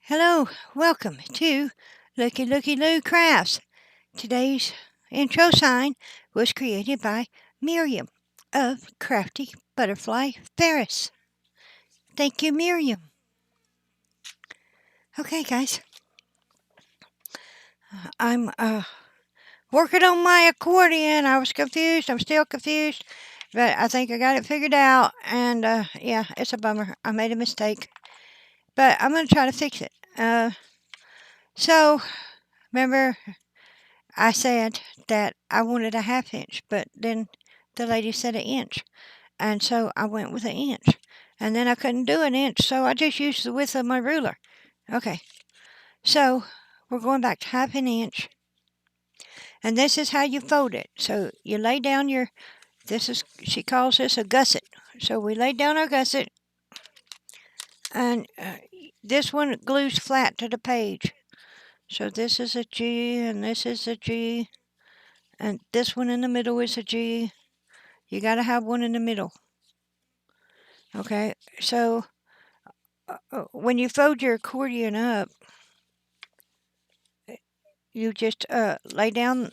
Hello, welcome to Lookie Loo Crafts. Today's intro sign was created by Miriam of Crafty Butterfly Farris. Thank you, Miriam. Okay, guys, I'm working on my accordion. I was confused. I'm still confused, but I think I got it figured out. And yeah, it's a bummer. I made a mistake, but I'm gonna try to fix it. So remember I said that I wanted a half inch, but then the lady said an inch. And so I went with an inch. And then I couldn't do an inch, so I just used the width of my ruler. Okay, so we're going back to half an inch. And this is how you fold it. So you lay down your, she calls this a gusset. So we lay down our gusset, and this one glues flat to the page. So this is a G, and this is a G, and this one in the middle is a G. You got to have one in the middle. Okay, so when you fold your accordion up, you just lay down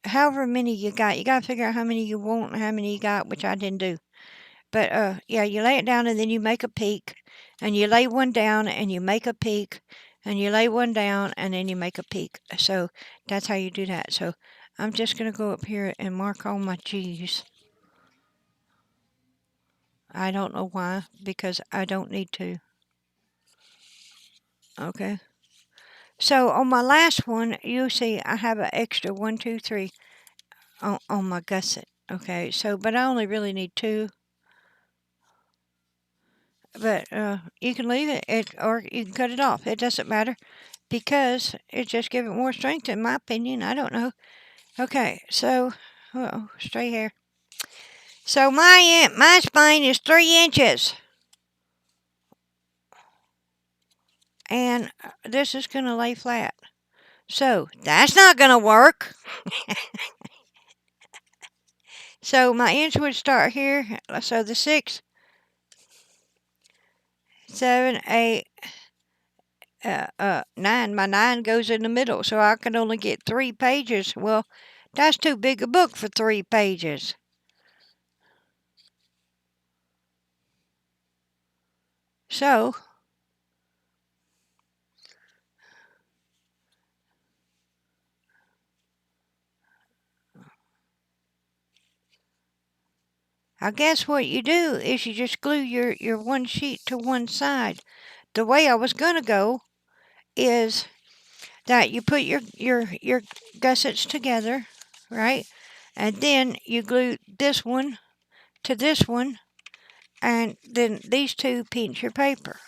however many you got. You got to figure out how many you want and how many you got, which I didn't do. But yeah, you lay it down and then you make a peak, and you lay one down and you make a peak, and you lay one down and then you make a peak. So that's how you do that. So I'm just going to go up here and mark all my G's. I don't know why, because I don't need to. Okay. So on my last one, you'll see I have an extra 1, 2, 3 on my gusset. Okay, so but I only really need 2. But you can leave it, or you can cut it off. It doesn't matter, because it just gives it more strength, in my opinion. I don't know. Okay, so straight hair. So my spine is 3 inches, and this is gonna lay flat. So that's not gonna work. So my inch would start here. So the 6, 7, 8, 9. My 9 goes in the middle, so I can only get 3 pages. Well, that's too big a book for 3 pages. So I guess what you do is you just glue your one sheet to one side. The way I was going to go is that you put your gussets together, right? And then you glue this one to this one, and then these two pinch your paper.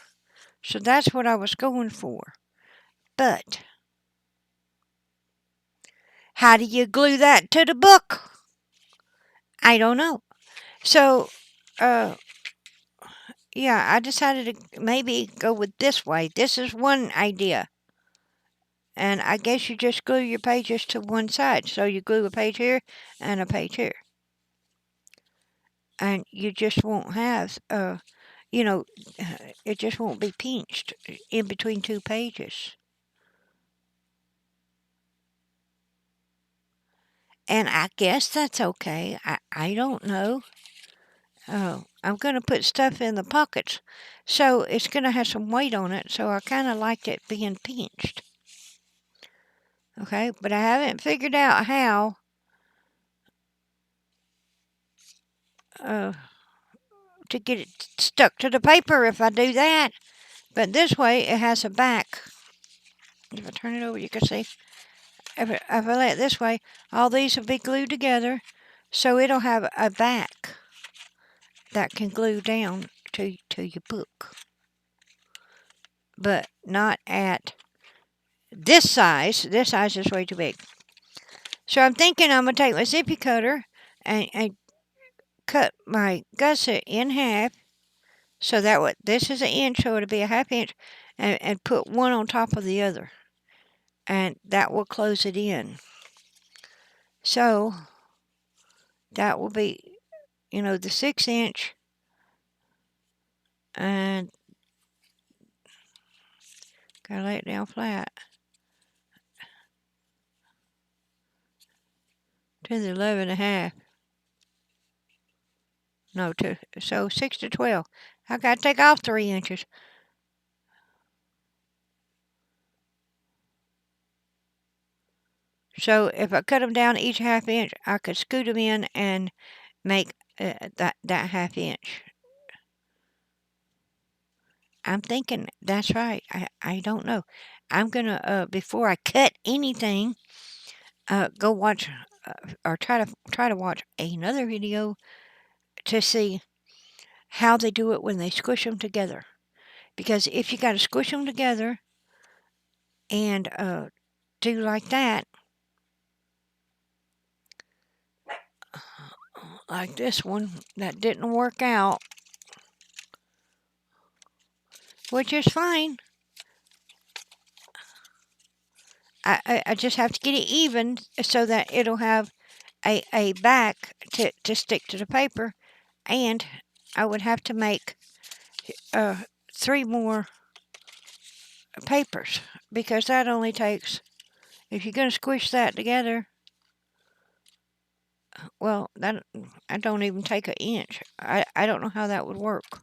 So that's what I was going for. But how do you glue that to the book? I don't know. So, yeah, I decided to maybe go with this way. This is one idea. And I guess you just glue your pages to one side. So you glue a page here and a page here. And you just won't have, you know, it just won't be pinched in between 2 pages. And I guess that's okay. I don't know. I'm going to put stuff in the pockets, so it's going to have some weight on it, so I kind of liked it being pinched. Okay, but I haven't figured out how to get it stuck to the paper if I do that. But this way, it has a back. If I turn it over, you can see. If I lay it this way, all these will be glued together, so it'll have a back that can glue down to your book. But not at this size. This size is way too big. So I'm thinking I'm going to take my zippy cutter and cut my gusset in half. So that this is an inch, so it'll be a half inch, and put one on top of the other. And that will close it in. So that will be, the 6 inch, and Gotta lay it down flat. To the 11.5. No, so 6 to 12. I gotta take off 3 inches. So if I cut them down each half inch, I could scoot them in and make that half inch. I'm thinking that's right. I don't know. I'm gonna before I cut anything, go watch or try to watch another video to see how they do it when they squish them together. Because if you got to squish them together and do like that, like this one that didn't work out, which is fine. I just have to get it even so that it'll have a back to stick to the paper, and I would have to make 3 more papers because that only takes, if you're going to squish that together, well, that I don't even take an inch. I don't know how that would work.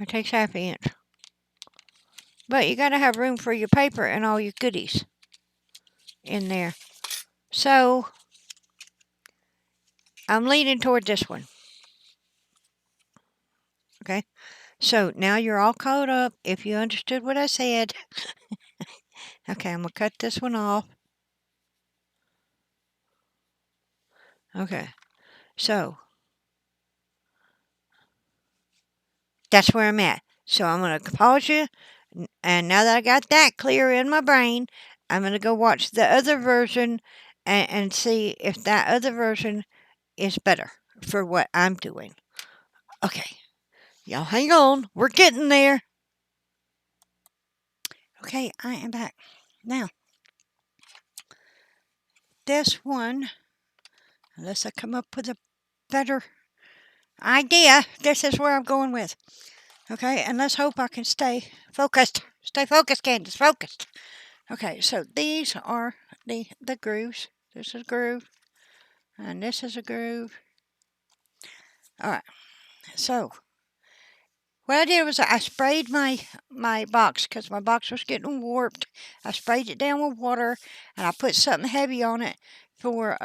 It takes half an inch. But you got to have room for your paper and all your goodies in there. So I'm leaning toward this one. Okay. So now you're all caught up. If you understood what I said. Okay, I'm going to cut this one off. Okay. So that's where I'm at. So I'm going to pause you. And now that I got that clear in my brain, I'm going to go watch the other version and see if that other version is better for what I'm doing. Okay. Y'all hang on. We're getting there. Okay, I am back. Now, this one, unless I come up with a better idea, this is where I'm going with. Okay, and let's hope I can stay focused. Stay focused, Candace, focused. Okay, so these are the grooves. This is a groove, and this is a groove. All right, so what I did was I sprayed my box because my box was getting warped. I sprayed it down with water, and I put something heavy on it for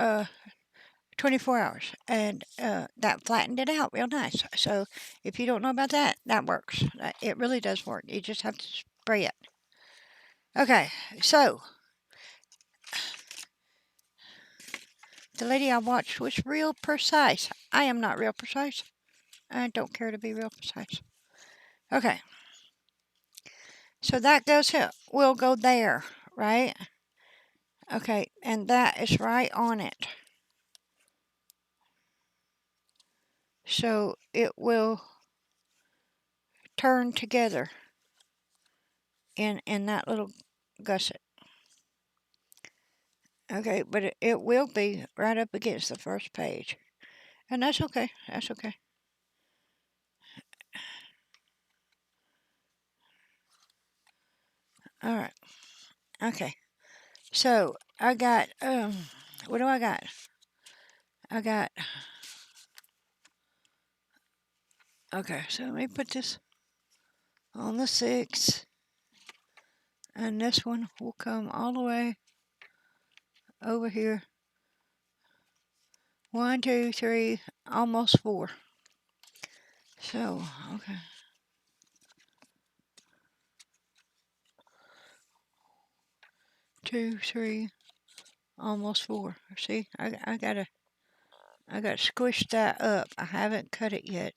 24 hours, and that flattened it out real nice. So if you don't know about that, that works. It really does work. You just have to spray it. Okay, so the lady I watched was real precise. I am not real precise. I don't care to be real precise. Okay, so that goes here. Will go there, right? Okay, and that is right on it. So it will turn together in that little gusset. Okay, but it will be right up against the first page. And that's okay. That's okay. All right. Okay. So I got, what do I got? I got, okay, so let me put this on the 6. And this one will come all the way over here. 1, 2, 3, almost 4. So, okay. 2, 3, almost 4. See, I gotta squish that up. I haven't cut it yet.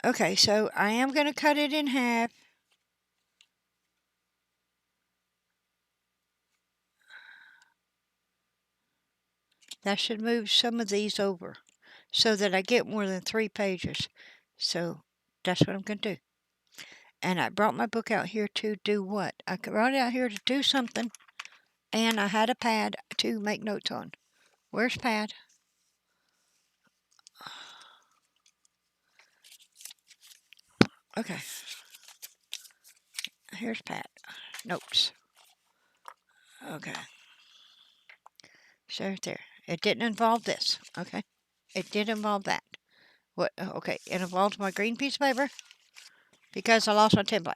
Okay, so I am gonna cut it in half. That should move some of these over so that I get more than 3 pages. So that's what I'm going to do. And I brought my book out here to do what? I brought it out here to do something, and I had a pad to make notes on. Where's pad? Okay. Here's Pat. Notes. Okay. So there. It didn't involve this. Okay. It did involve that. What? Okay. It involved my green piece of paper because I lost my template.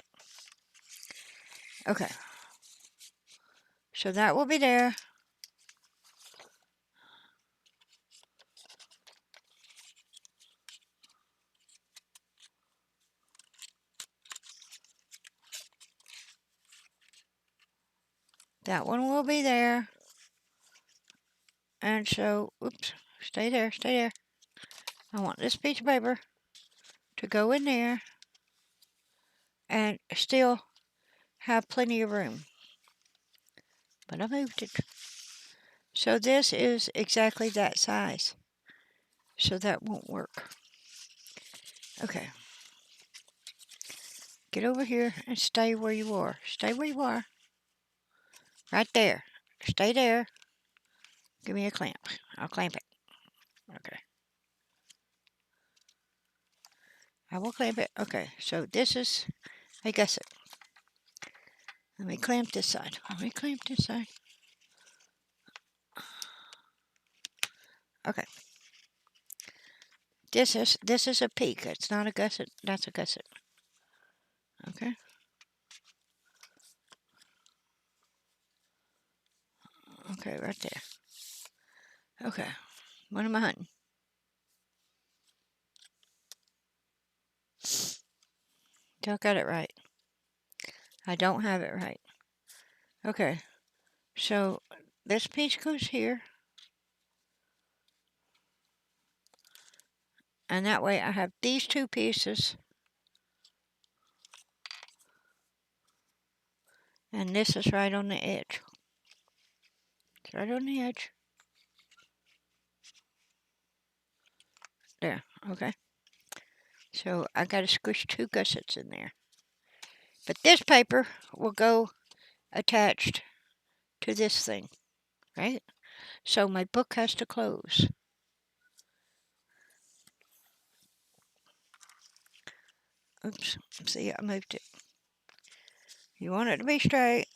Okay. So that will be there. That one will be there. And so, oops, stay there, stay there. I want this piece of paper to go in there and still have plenty of room. But I moved it. So this is exactly that size. So that won't work. Okay. Get over here and stay where you are. Stay where you are. Right there. Stay there. Give me a clamp. I'll clamp it. Okay. I will clamp it. Okay. So this is a gusset. Let me clamp this side. Let me clamp this side. Okay. This is a peak. It's not a gusset. That's a gusset. Okay. Okay, right there. Okay. What am I hunting? Don't got it right. I don't have it right. Okay. So this piece goes here. And that way I have these two pieces. And this is right on the edge. It's right on the edge. There. Okay. So I got to squish two gussets in there. But this paper will go attached to this thing. Right? So my book has to close. Oops. See, I moved it. You want it to be straight.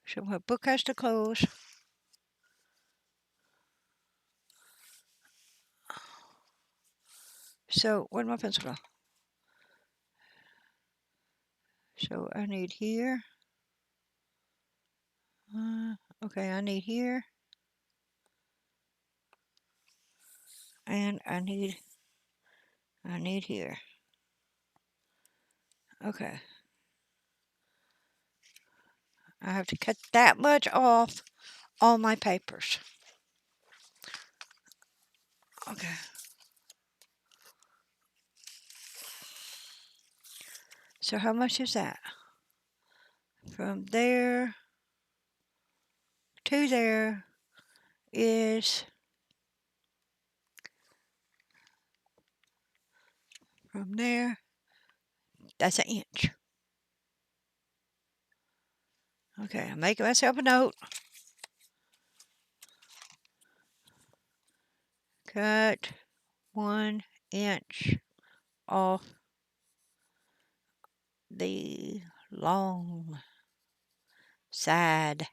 So my book has to close. So where'd my pencil go? So I need here. Okay, I need here. And I need here. Okay. I have to cut that much off all my papers. Okay. So how much is that? From there to there is from there. That's an inch. Okay, I'm making myself a note. Cut 1 inch off the long side.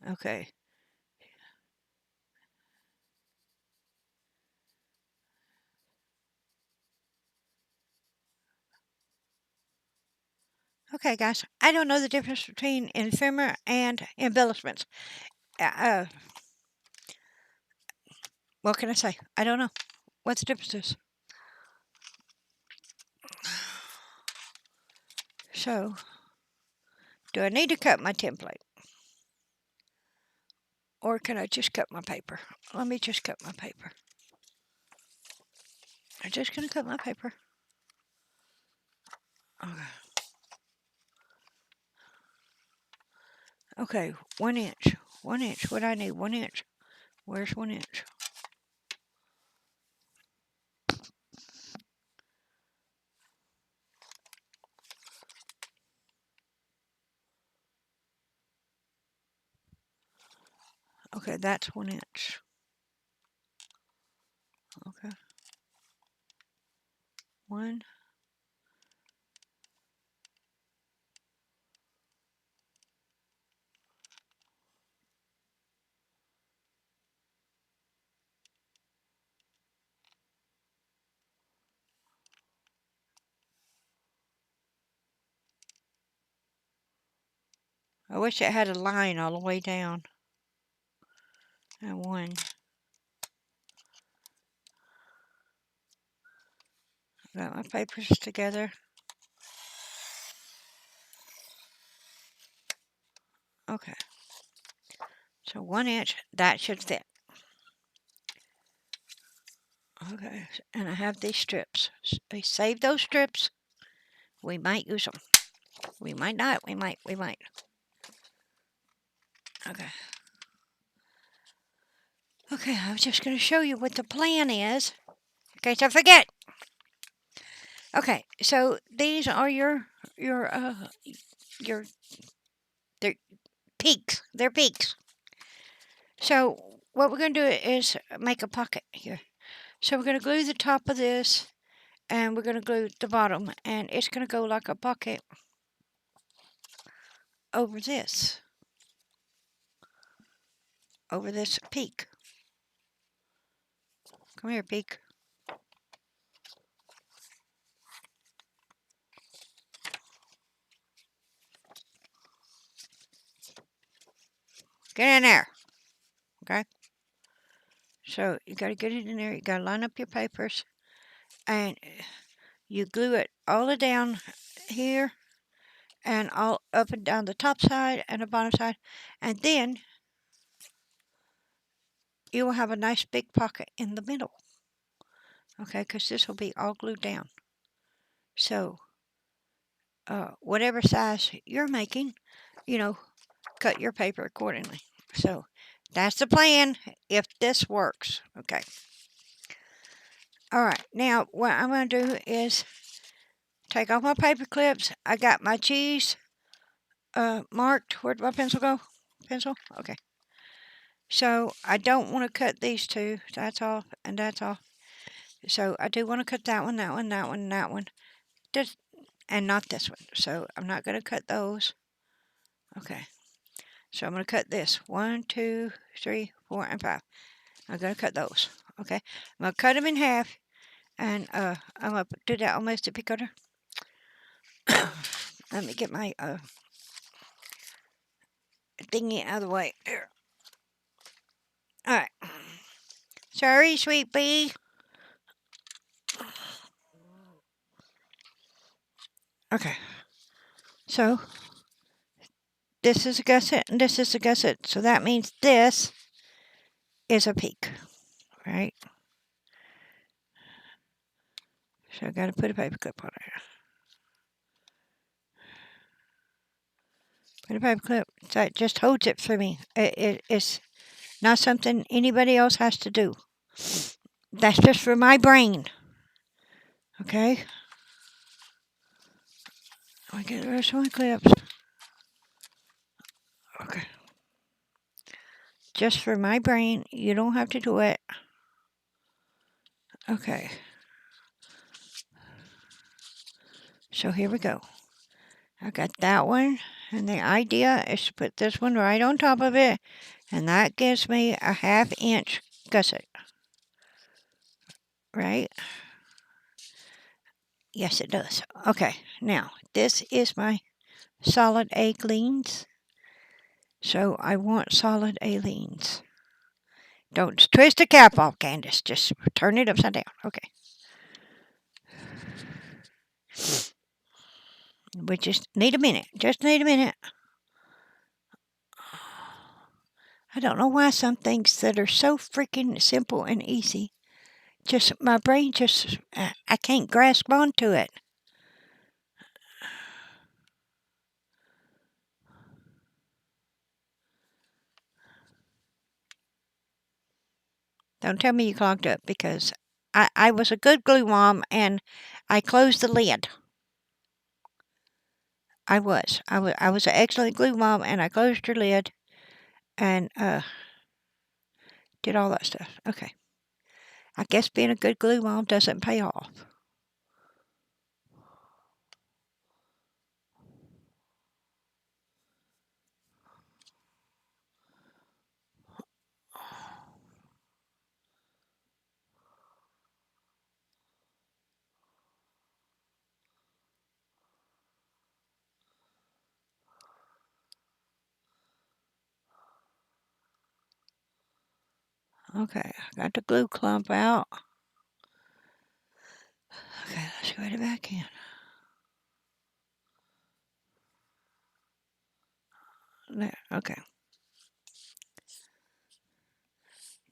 Okay. Okay, guys, I don't know the difference between ephemera and embellishments. What can I say? I don't know. What's the difference is? So, do I need to cut my template? Or can I just cut my paper? Let me just cut my paper. I'm just going to cut my paper. Okay. Okay, 1 inch. 1 inch. What do I need? 1 inch. Where's 1 inch? Okay, that's 1 inch. Okay. one. I wish it had a line all the way down. And one. Got my papers together. Okay. So 1 inch, that should fit. Okay, and I have these strips. I save those strips. We might use them. We might not. We might. Okay. Okay, I was just going to show you what the plan is. In case I forget. Okay, so these are your they're peaks. They're peaks. So what we're going to do is make a pocket here. So we're going to glue the top of this, and we're going to glue the bottom, and it's going to go like a pocket over this peak. Come here, peak. Get in there. Okay? So you got to get it in there. You got to line up your papers, and you glue it all the down here, and all up and down the top side and the bottom side, and then you will have a nice big pocket in the middle. Okay, because this will be all glued down. So whatever size you're making, cut your paper accordingly. So that's the plan if this works. Okay. All right. Now what I'm going to do is take off my paper clips. I got my cheese marked. Where'd my pencil go? Pencil? Okay. So I don't want to cut these two. That's off and that's off. So I do want to cut that one, that one, that one, that one. Just, and not this one. So I'm not going to cut those. Okay. So I'm going to cut this. 1, 2, 3, 4, and 5. I'm going to cut those. Okay. I'm going to cut them in half. And I'm going to do that on my sippy cutter. Let me get my thingy out of the way. Here. All right. Sorry, sweet pea. Okay. So this is a gusset and this is a gusset. So that means this is a peak, right? So I got to put a paper clip on it. Put a paper clip. So it just holds it for me. It's not something anybody else has to do. That's just for my brain. Okay? I get the rest of my clips. Okay. Just for my brain. You don't have to do it. Okay. So here we go. I got that one. And the idea is to put this one right on top of it. And that gives me a 1/2 inch gusset. Right? Yes, it does. Okay. Now, this is my solid A-leans. So I want solid A-leans. Don't twist the cap off, Candace. Just turn it upside down. Okay. We just need a minute. Just need a minute. I don't know why some things that are so freaking simple and easy, just my brain just, I can't grasp onto it. Don't tell me you clogged up because I was a good glue mom and I closed the lid. I was an excellent glue mom and I closed her lid and did all that stuff. Okay. I guess being a good glue mom doesn't pay off. Okay, I got the glue clump out. Okay, let's put it back in. There, okay.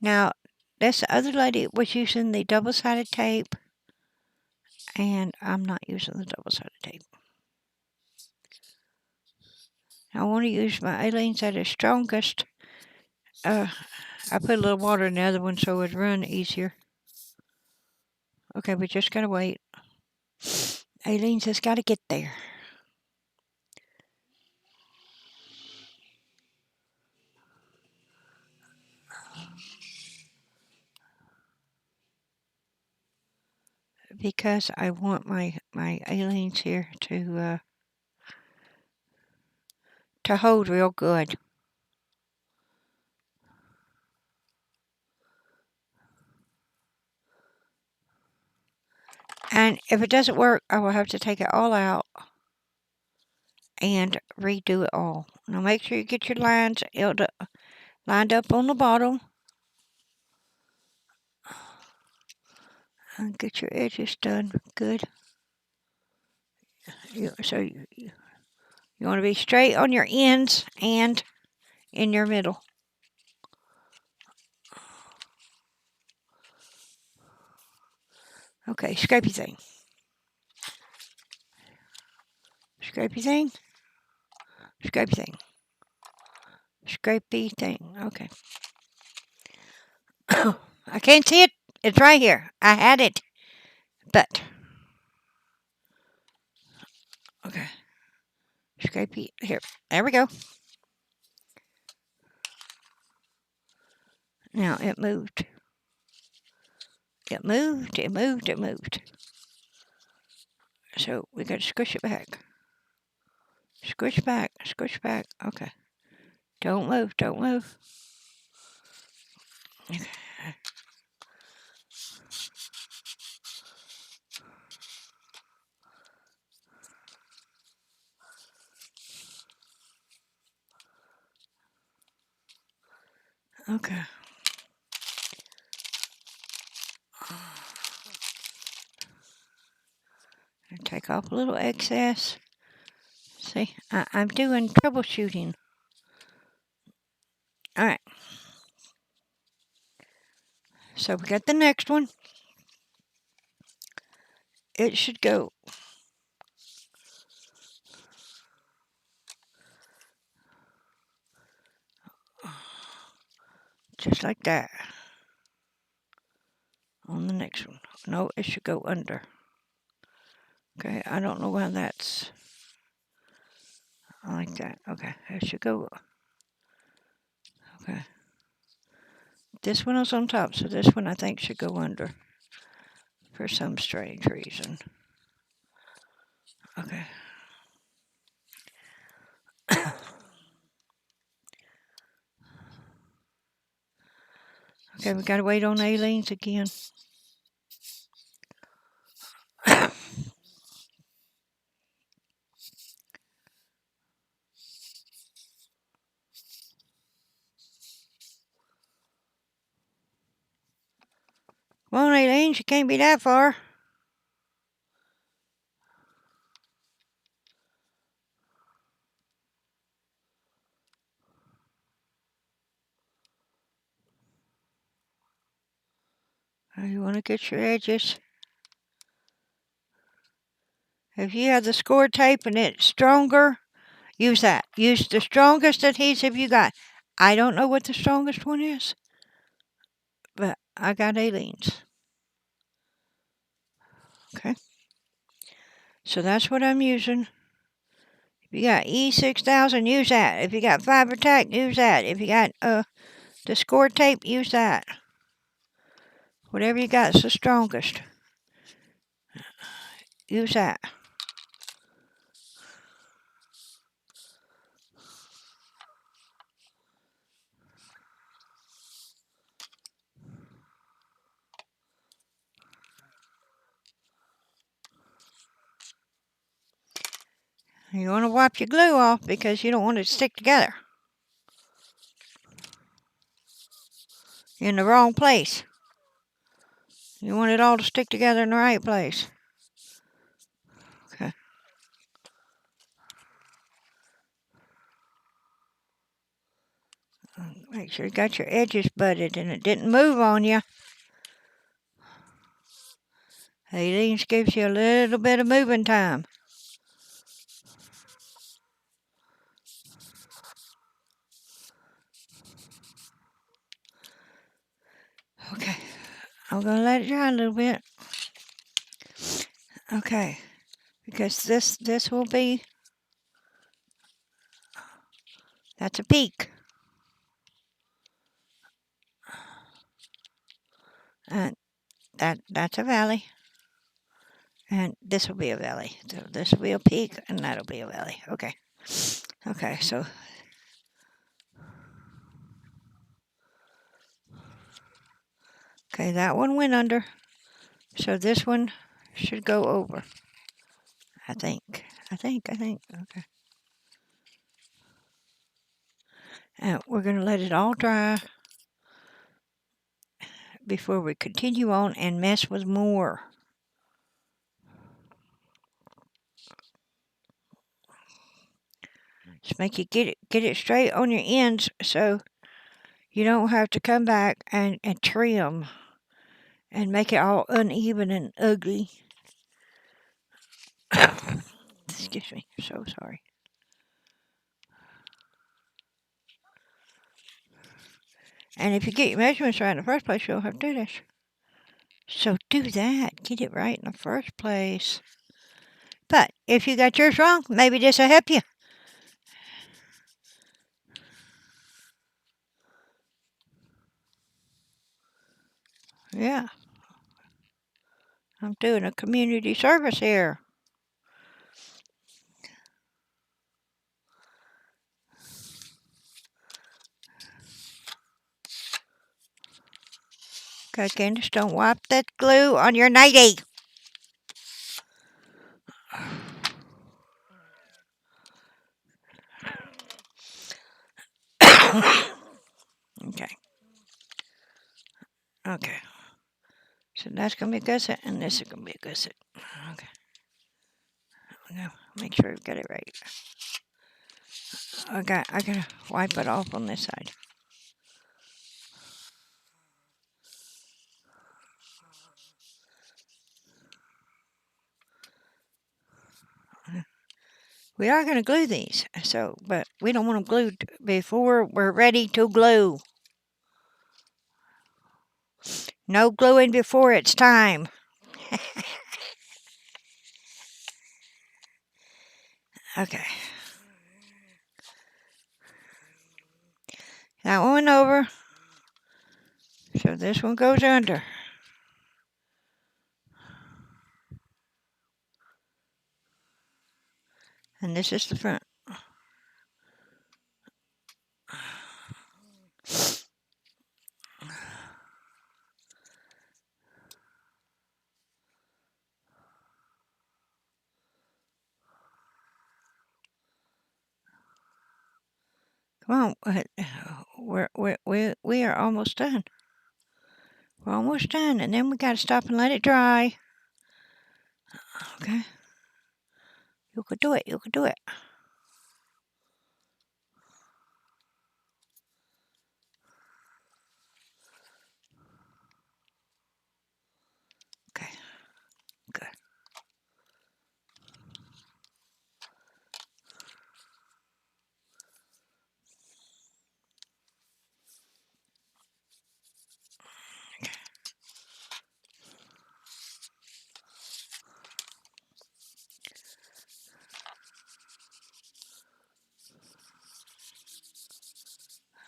Now, this other lady was using the double-sided tape, and I'm not using the double-sided tape. I want to use my Aleene's at its strongest. I put a little water in the other one so it would run easier. Okay, we just gotta wait. Aleene's has got to get there. Because I want my Aleene's here to hold real good. And if it doesn't work, I will have to take it all out and redo it all. Now make sure you get your lines lined up on the bottom. And get your edges done good. You want to be straight on your ends and in your middle. Okay, scrapey thing. Scrapey thing. Scrapey thing. Scrapey thing. Okay. I can't see it. It's right here. I had it. But. Okay. Scrapey. Here. There we go. Now it moved. It moved. It moved. It moved. So we got to squish it back. Squish back. Squish back. Okay. Don't move. Don't move. Okay. Okay. Take off a little excess. See, I'm doing troubleshooting. All right. So we got the next one. It should go just like that on the next one. No, it should go under. Okay, I don't know why that's like that. Okay, it should go. Okay. This one is on top, so this one I think should go under for some strange reason. Okay. Okay, we gotta wait on Aleene's again. Come on, Aileen, you can't be that far. You want to get your edges. If you have the score tape and it's stronger, use that. Use the strongest adhesive you got. I don't know what the strongest one is, but I got Aleene's. Okay. So that's what I'm using. If you got E6000, use that. If you got Fiber Tack, use that. If you got the score tape, use that. Whatever you got is the strongest. Use that. You want to wipe your glue off because you don't want it to stick together. in the wrong place. You want it all to stick together in the right place. Okay. Make sure you got your edges butted and it didn't move on you. Haleen's gives you a little bit of moving time. Okay, I'm going to let it dry a little bit. Okay, because this will be, that's a peak. And that's a valley. And this will be a valley. So this will be a peak and that'll be a valley. Okay. Okay, so okay, that one went under. So this one should go over. I think. Okay. And we're going to let it all dry before we continue on and mess with more. Just make you get it straight on your ends so you don't have to come back and trim and make it all uneven and ugly. Excuse me, so sorry. And if you get your measurements right in the first place, you don't have to do this. So do that. Get it right in the first place. But if you got yours wrong, maybe this will help you. Yeah. I'm doing a community service here. Okay, Candace, don't wipe that glue on your nightie. Okay. Okay. So that's going to be a gusset, and this is going to be a gusset. Okay. Now, make sure I've got it right. I got to wipe it off on this side. We are going to glue these, but we don't want them glued before we're ready to glue. No gluing before it's time. Okay. That one over. So this one goes under. And this is the front. Come on, we are almost done. We're almost done, and then we got to stop and let it dry. Okay. You could do it. You could do it. Okay. Good.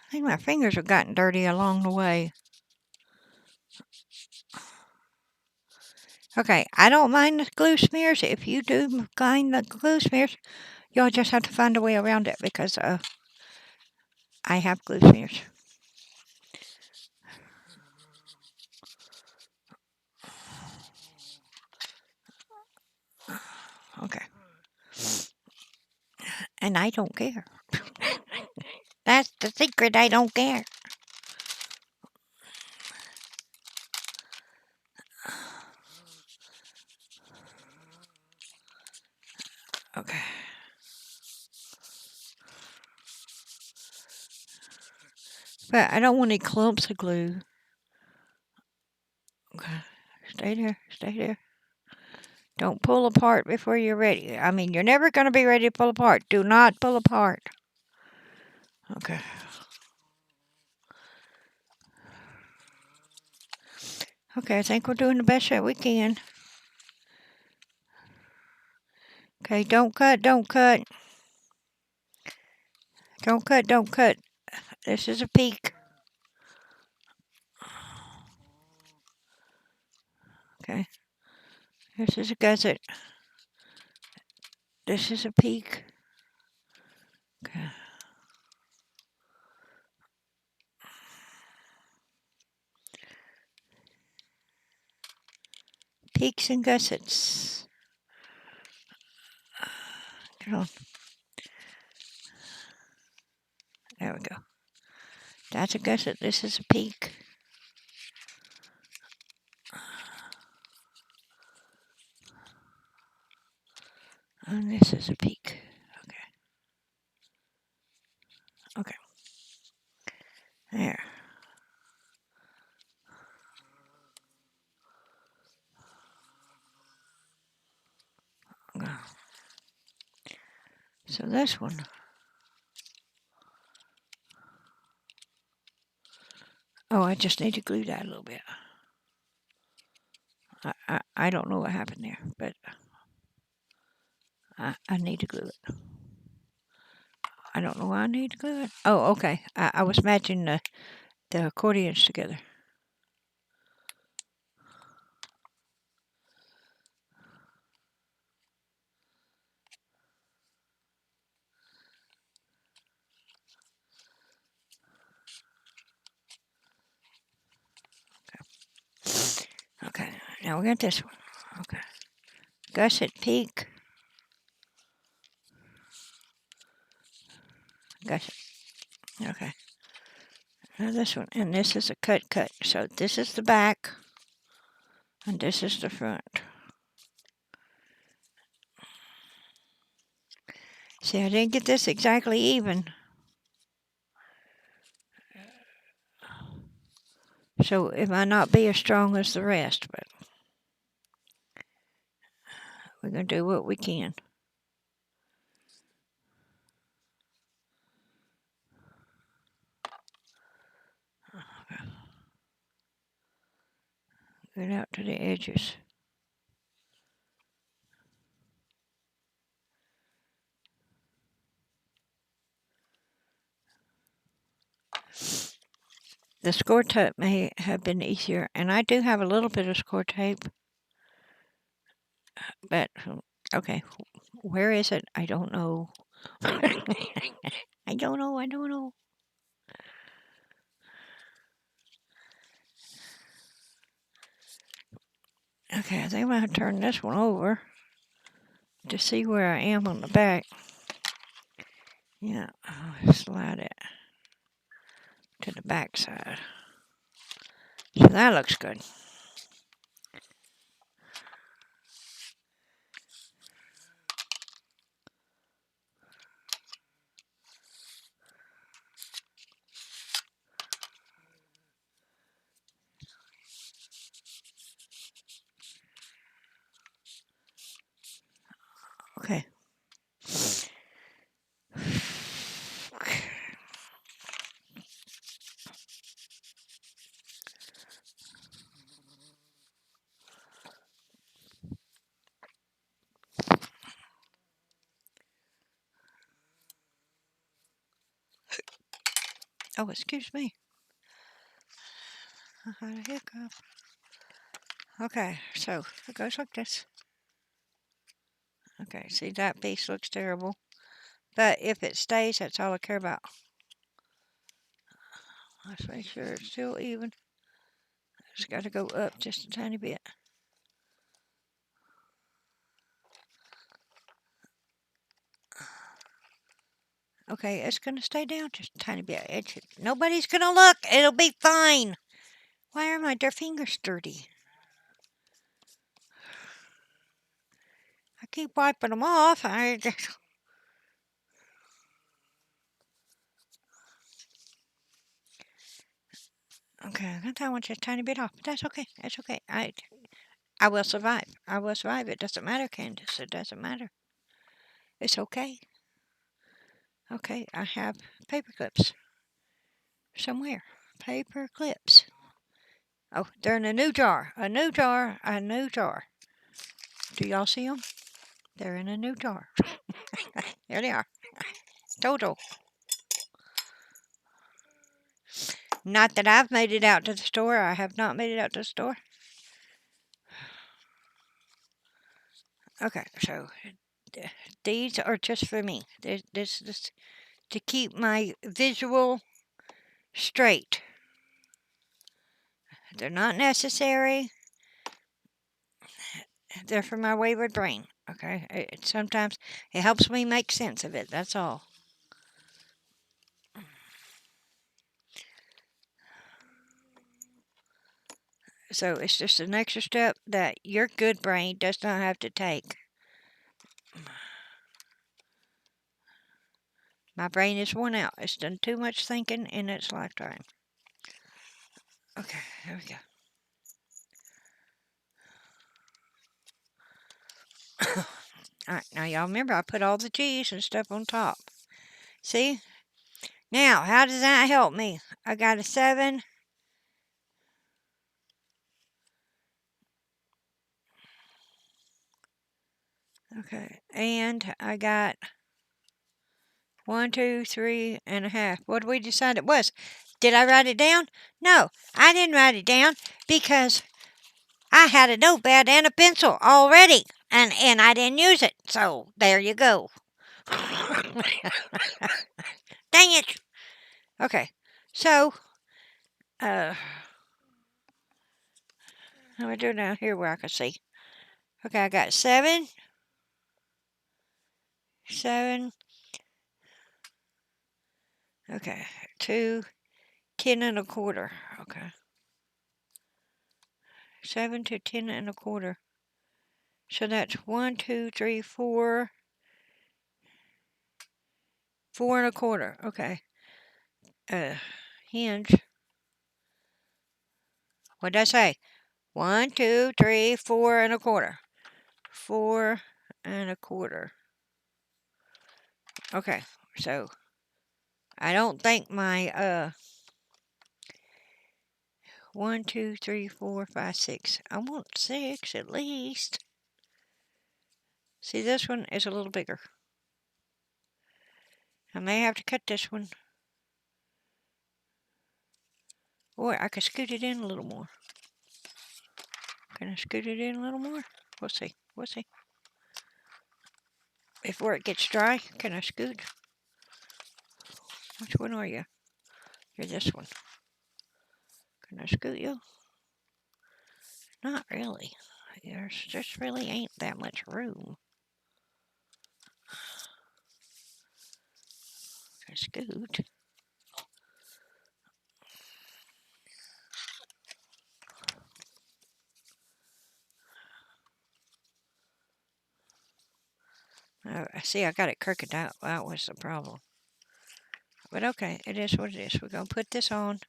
I think my fingers have gotten dirty along the way. Okay, I don't mind the glue smears. If you do mind the glue smears, you'll just have to find a way around it because I have glue smears. Okay. And I don't care. That's the secret. I don't care. But I don't want any clumps of glue. Okay. Stay there. Stay there. Don't pull apart before you're ready. I mean, you're never going to be ready to pull apart. Do not pull apart. Okay. Okay, I think we're doing the best that we can. Okay, don't cut, don't cut. Don't cut, don't cut. This is a peak. Okay. This is a gusset. This is a peak. Okay. Peaks and gussets. Come on. There we go. That's a gusset. This is a peak. And this is a peak. Okay. Okay. There. So this one. Oh, I just need to glue that a little bit. I don't know what happened there, but I need to glue it. I don't know why I need to glue it. Oh, okay. I was matching the accordions together. Okay, now we got this one. Okay. Gusset peak. Gusset. Okay. Now this one, and this is a cut. So this is the back, and this is the front. See, I didn't get this exactly even. So it might not be as strong as the rest, but we're going to do what we can. Get out to the edges. The score tape may have been easier, and I do have a little bit of score tape, but okay, where is it? I don't know. I don't know. Okay, I think I'm going to turn this one over to see where I am on the back. Yeah, I'll slide it to the back side. So that looks good. Okay. Oh, excuse me. I had a hiccup. Okay, so it goes like this. Okay, see that piece looks terrible. But if it stays, that's all I care about. Let's make sure it's still even. It's got to go up just a tiny bit. Okay, it's going to stay down just a tiny bit. Nobody's going to look. It'll be fine. Why are my fingers dirty? I keep wiping them off. Okay, I thought I want just a tiny bit off, but that's okay. That's okay. I will survive. I will survive. It doesn't matter, Candace. It doesn't matter. It's okay. Okay, I have paper clips somewhere. Paper clips. Oh, they're in a new jar. A new jar. A new jar. Do y'all see them? They're in a new jar. There they are. Total. Not that I've made it out to the store. I have not made it out to the store. Okay, so these are just for me. This is to keep my visual straight. They're not necessary. They're for my wayward brain. Okay, sometimes it helps me make sense of it. That's all. So it's just an extra step that your good brain does not have to take. My brain is worn out. It's done too much thinking in its lifetime. Okay, there we go. Alright, now y'all remember I put all the cheese and stuff on top. See? Now, how does that help me? I got a 7. Okay, and I got 1, 2, 3.5. What did we decide it was? Did I write it down? No, I didn't write it down because I had a notepad and a pencil already, and I didn't use it. So there you go. Dang it. Okay, so how do I do it down here where I can see? Okay, I got 7. 7. Okay, 2, 10.25. Okay, 7 to 10.25. So that's 1, 2, 3, 4, 4.25. Okay. Hinge. What did I say? 1, 2, 3, 4.25. 4.25. Okay. So I don't think my 1, 2, 3, 4, 5, 6. I want 6 at least. See, this one is a little bigger. I may have to cut this one. Or I could scoot it in a little more. Can I scoot it in a little more? We'll see. We'll see. Before it gets dry, can I scoot? Which one are you? You're this one. Can I scoot you? Not really. There just really ain't that much room. Can I scoot? See, I got it crooked out. That was the problem. But okay, it is what it is. We're going to put this on.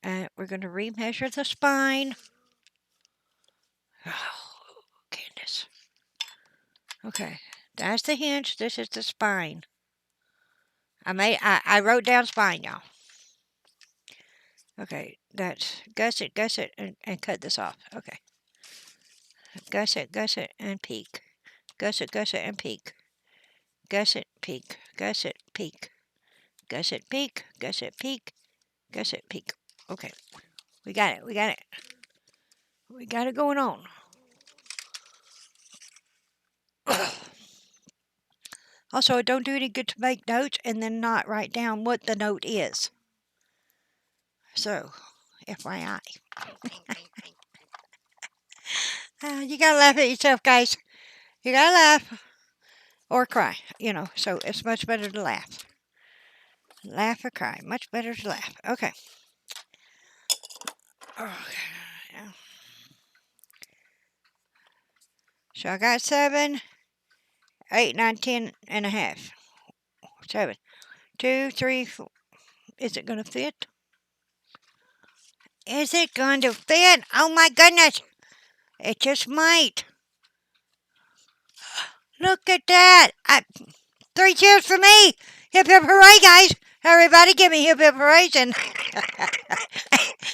And we're going to remeasure the spine. Oh, Candace. Okay, that's the hinge. This is the spine. I wrote down spine, y'all. Okay, that's gusset, and cut this off. Okay. Gusset, and peak. Gusset, and peak. Gusset, peak. Gusset, peak. Gusset, peak. Gusset, peak. Gusset, peak. Okay. We got it. We got it. We got it going on. Also, it don't do any good to make notes and then not write down what the note is. So, FYI. You gotta laugh at yourself, guys. You gotta laugh or cry, so it's much better to laugh. Laugh or cry. Much better to laugh. Okay. So I got 7, 8, 9, 10.5. 7. 2, 3, 4. Is it going to fit? Is it going to fit? Oh my goodness. It just might. Look at that. 3 cheers for me. Hip hip hooray, guys. Everybody give me hip hip hoorays in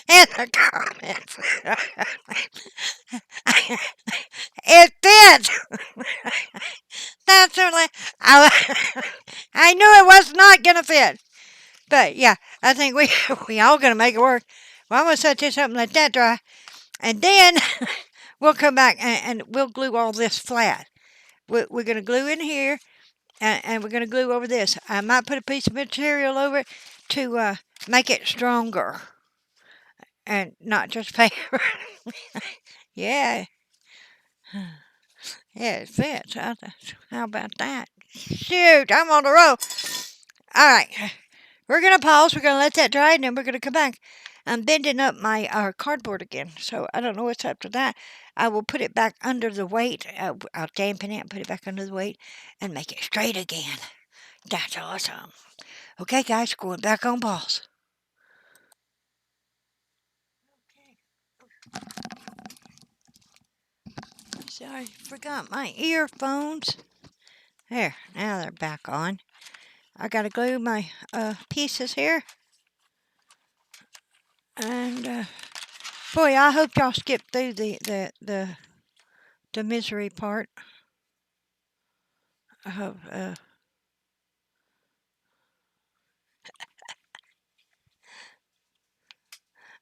the comments. It fits. That's really, I knew it was not going to fit. But yeah, I think we all going to make it work. Well, I'm going to set this up and let that dry. And then we'll come back and we'll glue all this flat. We're going to glue in here. And we're going to glue over this. I might put a piece of material over it to make it stronger. And not just paper. Yeah. Yeah, it fits. How about that? Shoot, I'm on the roll. All right. We're going to pause. We're going to let that dry, and then we're going to come back. I'm bending up my cardboard again, so I don't know what's up to that. I will put it back under the weight. I'll dampen it and put it back under the weight and make it straight again. That's awesome. Okay, guys, going back on pause. Sorry, forgot my earphones. There, now they're back on. I gotta glue my pieces here. And boy, I hope y'all skipped through the misery part of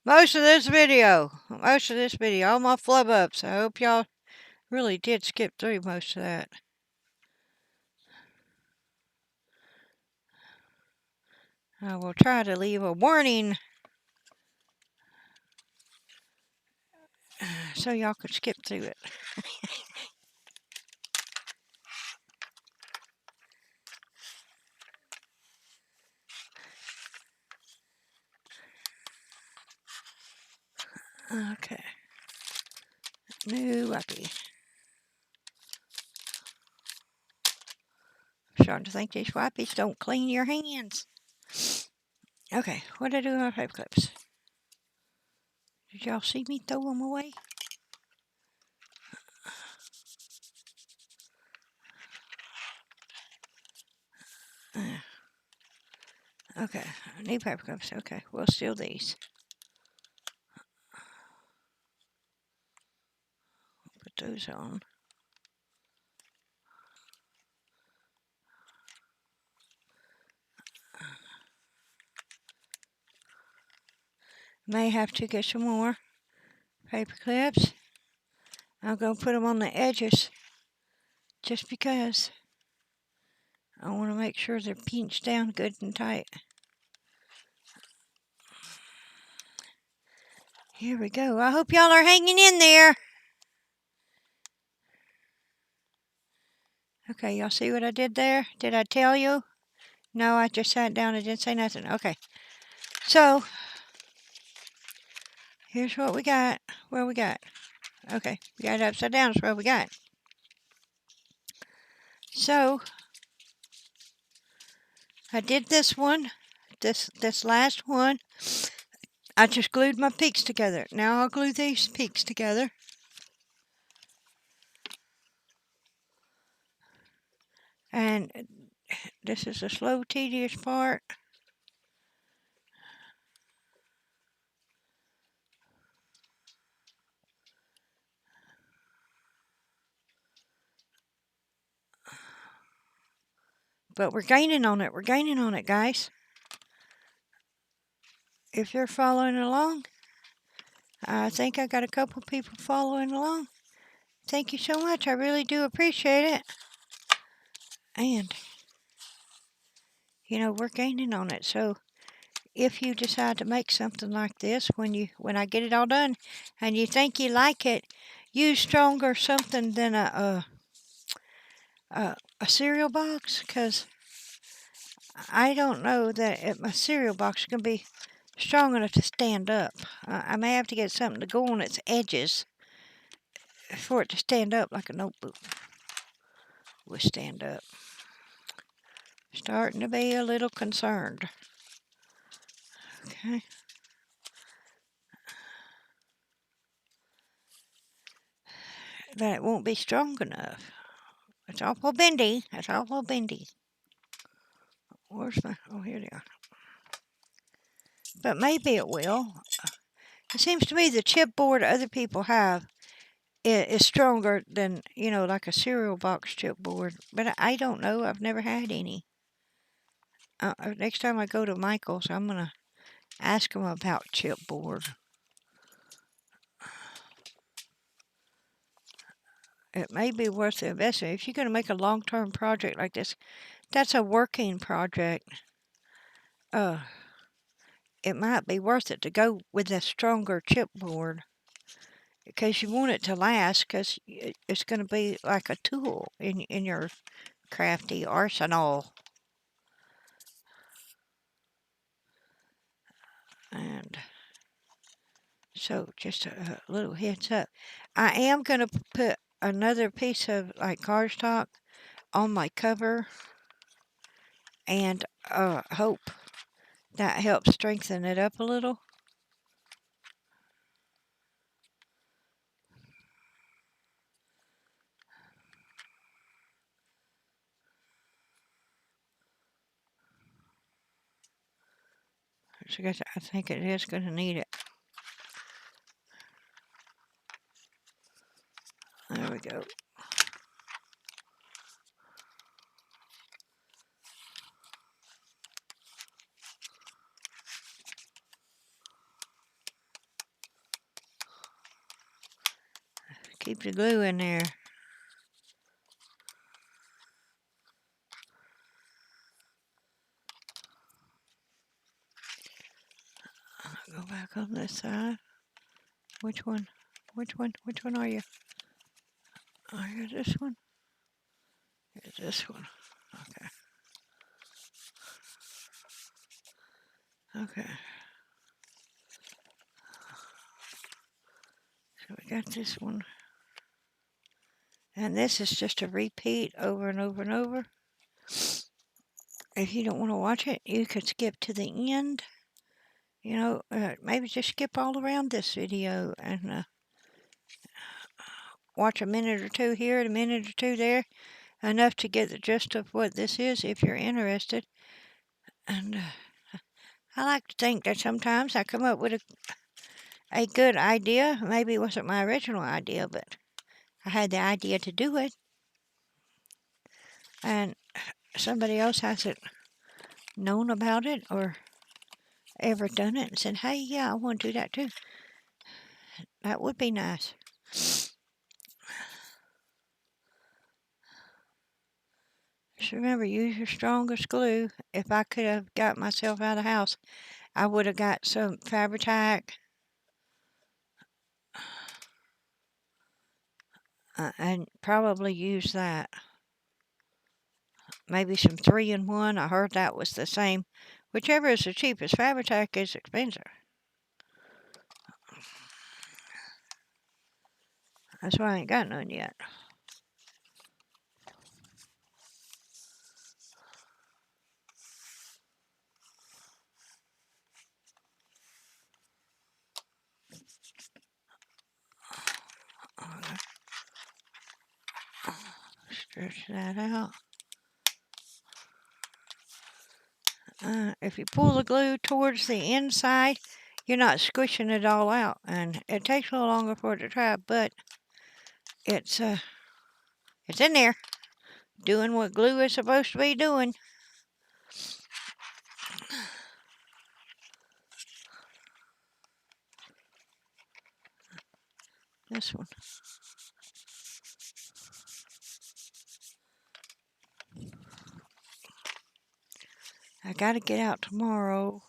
most of this video, all my flub ups. I hope y'all really did skip through most of that. I will try to leave a warning so y'all could skip through it. Okay. New Lucky. I'm starting to think these wipes don't clean your hands. Okay, what did I do with my paper clips? Did y'all see me throw them away? Okay, new paper clips. Okay, we'll steal these. Put those on. May have to get some more paper clips. I'm going to put them on the edges just because I want to make sure they're pinched down good and tight. Here we go. I hope y'all are hanging in there. Okay, y'all see what I did there? Did I tell you? No, I just sat down and didn't say nothing. Okay. So, here's what we got. What we got? Okay, we got it upside down. That's what we got. So, I did this one, this last one. I just glued my peaks together. Now I'll glue these peaks together. And this is a slow, tedious part. But we're gaining on it. We're gaining on it, guys. If you're following along, I think I got a couple people following along. Thank you so much. I really do appreciate it. And, you know, we're gaining on it. So if you decide to make something like this, when I get it all done and you think you like it, use stronger something than a cereal box, because I don't know that my cereal box is going to be strong enough to stand up. I may have to get something to go on its edges for it to stand up like a notebook would stand up. Starting to be a little concerned. Okay. but it won't be strong enough. It's awful bendy. It's awful bendy. Where's my... Oh, here they are. But maybe it will. It seems to me the chipboard other people have is stronger than, like a cereal box chipboard. But I don't know. I've never had any. Next time I go to Michael's, I'm going to ask him about chipboard. It may be worth the investment. If you're going to make a long-term project like this, that's a working project. It might be worth it to go with a stronger chipboard because you want it to last because it's going to be like a tool in your crafty arsenal. And so just a little heads up. I am going to put another piece of like cardstock on my cover and hope that helps strengthen it up a little. So I think it is going to need it. There we go. Keep the glue in there. Go back on this side. Which one? Which one? Which one are you? Are you this one? Here's this one. Okay. Okay. So we got this one. And this is just a repeat over and over and over. If you don't want to watch it, you could skip to the end. Maybe just skip all around this video and watch a minute or two here and a minute or two there. Enough to get the gist of what this is if you're interested. And I like to think that sometimes I come up with a good idea. Maybe it wasn't my original idea, but I had the idea to do it. And somebody else hasn't known about it or ever done it and said, hey, yeah, I want to do that too. That would be nice. Just remember, use your strongest glue. If I could have got myself out of the house, I would have got some Fabri-Tac and probably use that. Maybe some 3-in-1. I heard that was the same. Whichever is the cheapest. Fabri-Tac is expensive. That's why I ain't got none yet. Stretch that out. If you pull the glue towards the inside, you're not squishing it all out. And it takes a little longer for it to dry, but it's in there, doing what glue is supposed to be doing. This one. I gotta get out tomorrow.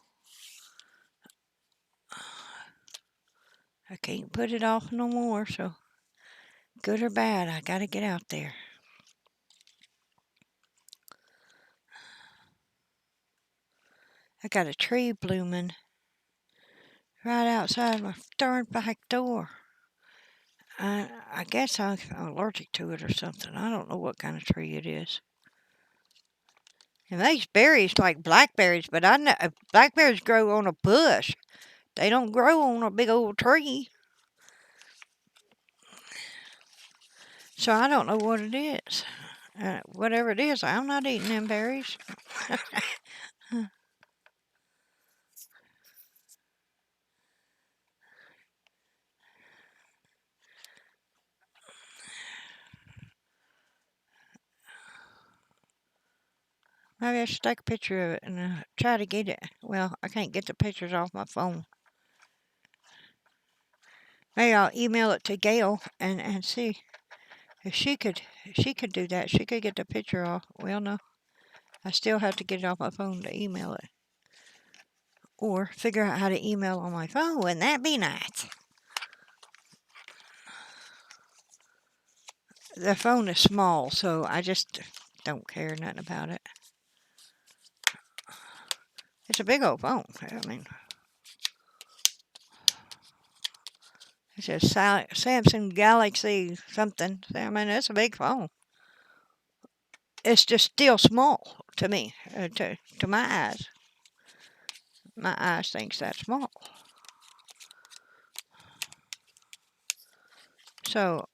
I can't put it off no more, so good or bad, I gotta get out there. I got a tree blooming right outside my darn back door. I guess I'm allergic to it or something. I don't know what kind of tree it is. It makes berries like blackberries, but I know blackberries grow on a bush. They don't grow on a big old tree. So I don't know what it is. Whatever it is, I'm not eating them berries. Maybe I should take a picture of it and try to get it. Well, I can't get the pictures off my phone. Maybe I'll email it to Gail and see if she could do that. She could get the picture off. Well, no, I still have to get it off my phone to email it. Or figure out how to email on my phone. Wouldn't that be nice? The phone is small, so I just don't care nothing about it. It's a big old phone. I mean, it's a Samsung Galaxy something. I mean, it's a big phone. It's just still small to me, to my eyes. My eyes thinks that's small. So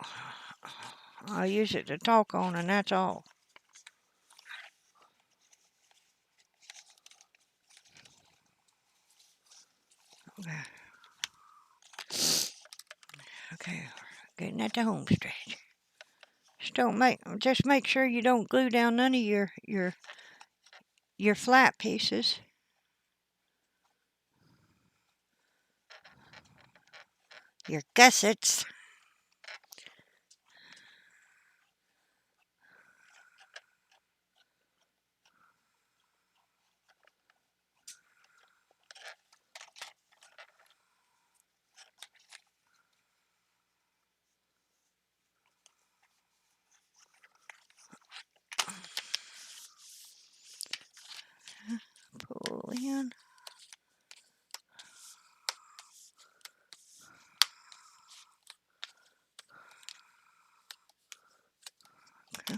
I use it to talk on, and that's all. Okay, getting at the home stretch. Just make sure you don't glue down none of your flat pieces. Your gussets. Pull in. Okay.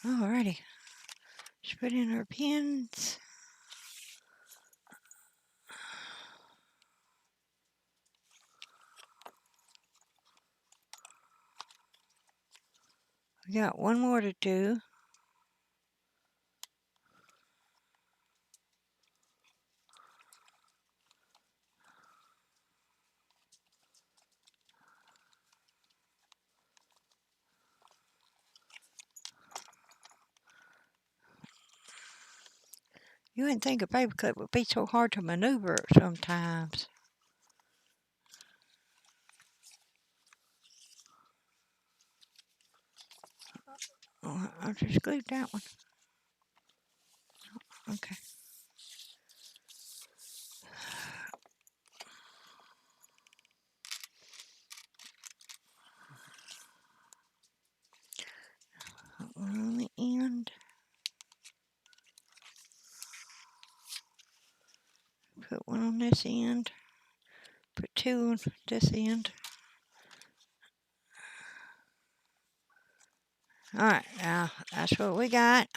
Alrighty. Let's put in our pins. We got one more to do. You wouldn't think a paper clip would be so hard to maneuver sometimes. Oh, I'll just glue that one. Okay. Put one on the end. Put one on this end. Put two on this end. Alright, now that's what we got.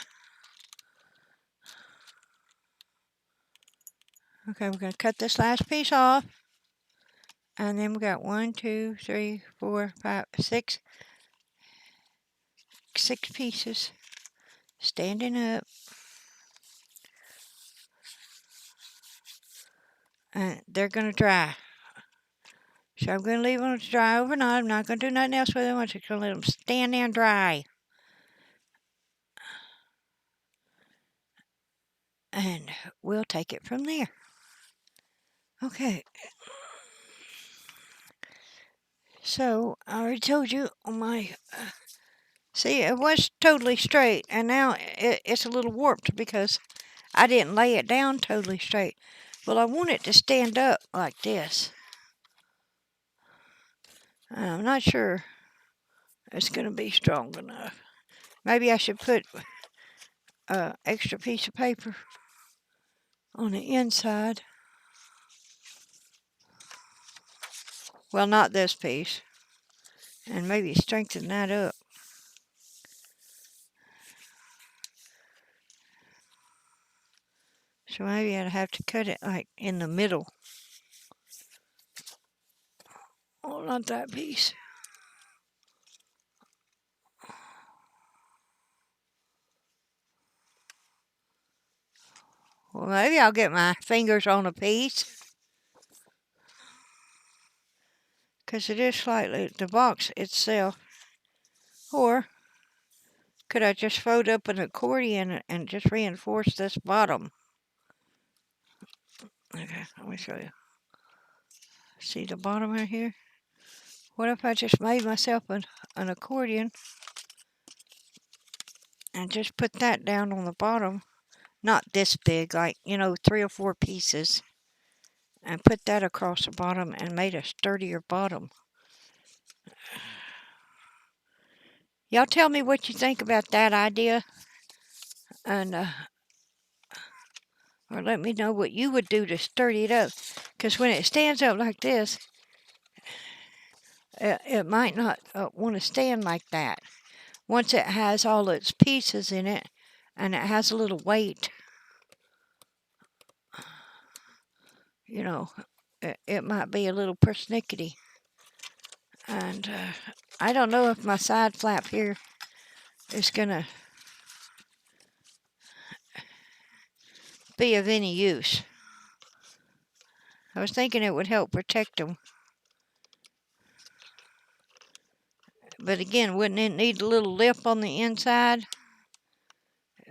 Okay, we're going to cut this last piece off. And then we got 1, 2, 3, 4, 5, 6 pieces standing up. And they're going to dry. So I'm going to leave them to dry overnight. I'm not going to do nothing else with them. I'm just going to let them stand there and dry. And we'll take it from there. Okay. So I already told you on my... see, it was totally straight. And now it's a little warped because I didn't lay it down totally straight. Well, I want it to stand up like this. I'm not sure it's going to be strong enough. Maybe I should put an extra piece of paper on the inside. Well, not this piece. And maybe strengthen that up. So maybe I'd have to cut it like in the middle. not that piece. Well, maybe I'll get my fingers on a piece. Because it is slightly the box itself. Or could I just fold up an accordion and just reinforce this bottom? Okay, let me show you. See the bottom right here? What if I just made myself an accordion and just put that down on the bottom? Not this big, like, 3 or 4 pieces. And put that across the bottom and made a sturdier bottom. Y'all tell me what you think about that idea. And, or let me know what you would do to sturdy it up. Because when it stands up like this, it might not want to stand like that. Once it has all its pieces in it, and it has a little weight, it might be a little persnickety. And I don't know if my side flap here is going to be of any use. I was thinking it would help protect them. But again, wouldn't it need a little lip on the inside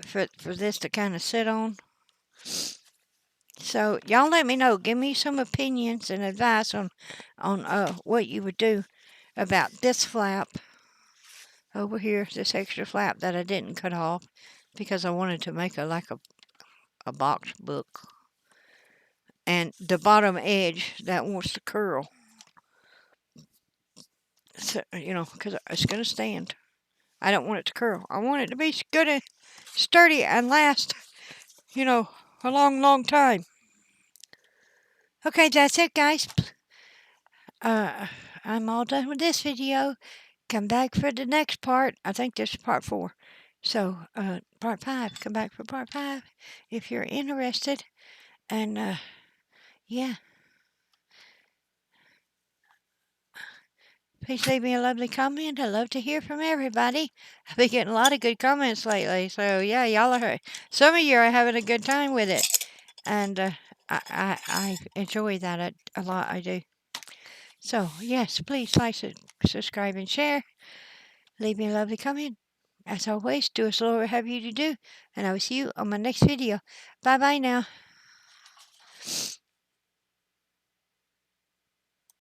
for this to kind of sit on? So y'all let me know. Give me some opinions and advice on what you would do about this flap over here, this extra flap that I didn't cut off because I wanted to make a box book. And the bottom edge that wants to curl. So, because it's going to stand. I don't want it to curl. I want it to be good and sturdy and last, a long, long time. Okay, that's it, guys. I'm all done with this video. Come back for the next part. I think this is part 4. So, part 5. Come back for part 5 if you're interested. And, yeah. Please leave me a lovely comment. I love to hear from everybody. I've been getting a lot of good comments lately. So, yeah, y'all are, some of you are having a good time with it. And I enjoy that a lot. I do. So, yes, please like, subscribe, and share. Leave me a lovely comment. As always, do as Lord would have you to do. And I will see you on my next video. Bye-bye now.